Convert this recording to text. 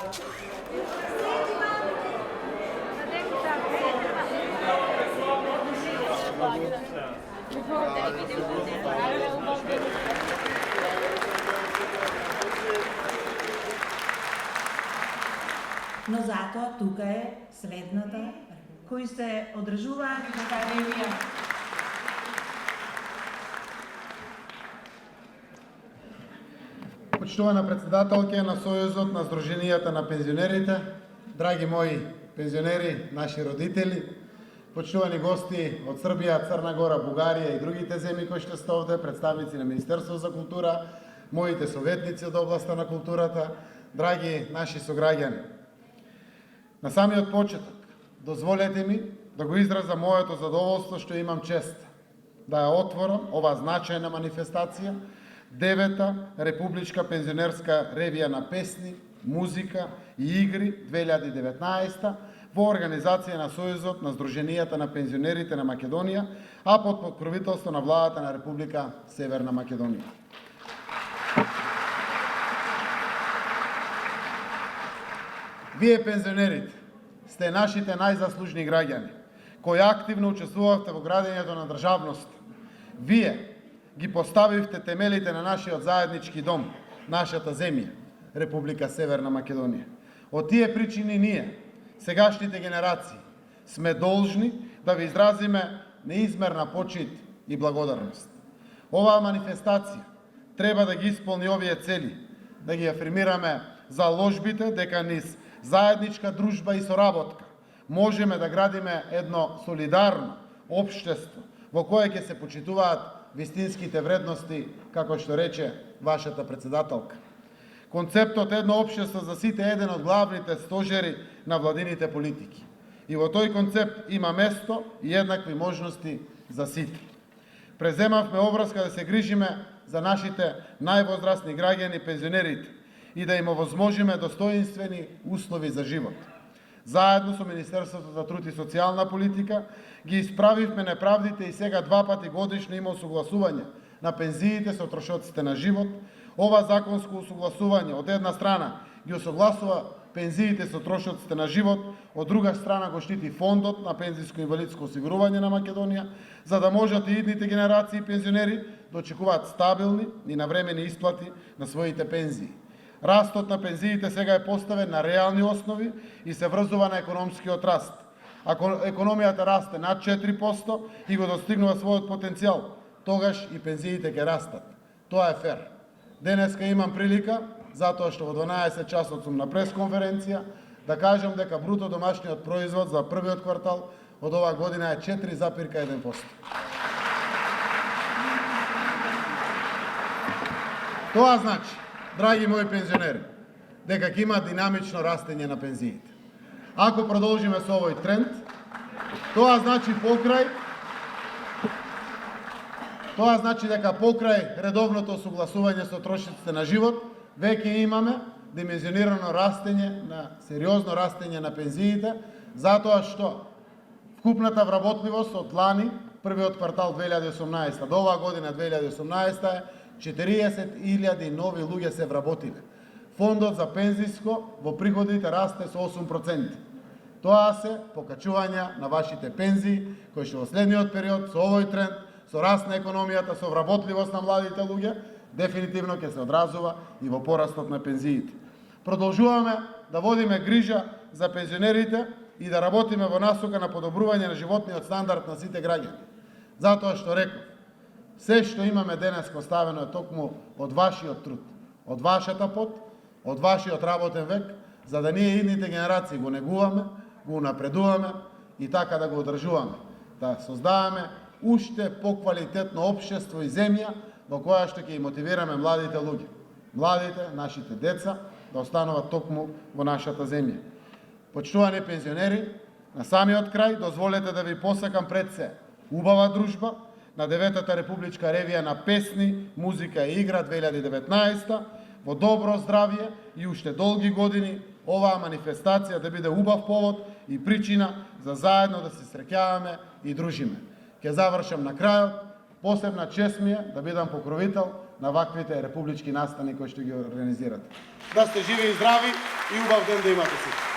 Но затоа тука е следната, кои се одржуваат така ревија. Почитувана председателке на Сојузот на Сдруженијата на пензионерите, драги мои пензионери, наши родители, почитувани гости од Србија, Црна Гора, Бугарија и другите земји кои што сте овде, представници на Министерството за култура, моите советници од областа на културата, драги наши сограѓани. На самиот почеток, дозволете ми да го изразам моето задоволство што имам чест да ја отворам оваа значајна манифестација, 9-та Републичка пензионерска ревија на песни, музика и игри 2019 во организација на Сојузот на Сдруженијата на пензионерите на Македонија, а под покровителство на владата на Република Северна Македонија. Вие пензионерите сте нашите најзаслужни граѓани кои активно учествувавте во градењето на државност. Вие ги поставивте темелите на нашиот заеднички дом, нашата земја, Република Северна Македонија. Од тие причини ние, сегашните генерации, сме должни да ви изразиме неизмерна почит и благодарност. Оваа манифестација треба да ги исполни овие цели, да ги афирмираме заложбите дека низ заедничка дружба и соработка можеме да градиме едно солидарно општество во кое ќе се почитуваат вистинските вредности, како што рече вашата председателка. Концептот едно општество за сите е еден од главните стожери на владините политики. И во тој концепт има место и еднакви можности за сите. Преземавме обврска да се грижиме за нашите највозрастни граѓани, пензионерите, и да им овозможиме достоинствени услови за живот. Заедно со Министерството за труд и социјална политика ги исправивме неправдите и сега 2 пати годишно има усогласување на пензиите со трошоците на живот. Ова законско усогласување од една страна ги усогласува пензиите со трошоците на живот, од друга страна го штити фондот на пензиско инвалидско осигурување на Македонија, за да можат и идните генерации пензионери да очекуваат стабилни и навремени исплати на своите пензии. Растот на пензиите сега е поставен на реални основи и се врзува на економскиот раст. Ако економијата расте над 4% и го достигнува својот потенцијал, тогаш и пензиите ќе растат. Тоа е фер. Денеска имам прилика, затоа што во 12 часот сум на пресконференција, да кажам дека бруто домашниот производ за првиот квартал од оваа година е 4,1%. Тоа значи, драги мои пензионери, дека ќе има динамично растење на пензиите. Ако продолжиме со овој тренд, тоа значи дека покрај редовното согласување со трошоците на живот, веќе имаме димензионирано растење, сериозно растење на пензиите, затоа што вкупната вработливост од лани, првиот квартал 2018 до оваа година 2018 е 40.000 нови луѓе се вработиле. Фондот за пензиско во приходите расте со 8%. Тоа се покачувања на вашите пензии, кои што во следниот период, со овој тренд, со раст на економијата, со вработливост на младите луѓе, дефинитивно ќе се одразува и во порастот на пензиите. Продолжуваме да водиме грижа за пензионерите и да работиме во насока на подобрување на животниот стандард на сите граѓани. Затоа што реков, се што имаме денес поставено е токму од вашиот труд, од вашата пот, од вашиот работен век, за да ние идните генерации го негуваме, го напредуваме и така да го одржуваме, да создаваме уште поквалитетно општество и земја во која што ќе ги мотивираме младите луѓе, младите, нашите деца, да остануваат токму во нашата земја. Почитувани пензионери, на самиот крај дозволете да ви посакам пред се убава дружба на 9-та Републичка ревија на песни, музика и игра 2019 во добро здравје и уште долги години оваа манифестација да биде убав повод и причина за заедно да се среќаваме и дружиме. Ќе завршам на крајот, посебна чест ми е да бидам покровител на ваквите републички настани кои што ги организирате. Да сте живи и здрави! и убав ден да имате сите.